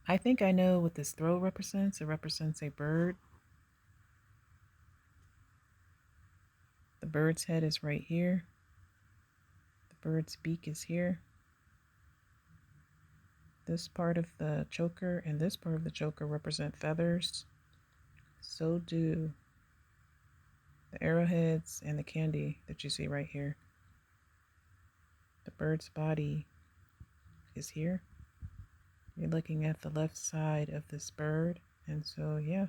I think I know what this throw represents. It represents a bird. The bird's head is right here. The bird's beak is here. This part of the choker and this part of the choker represent feathers. So do the arrowheads and the candy that you see right here. The bird's body is here. You're looking at the left side of this bird. And so, yeah,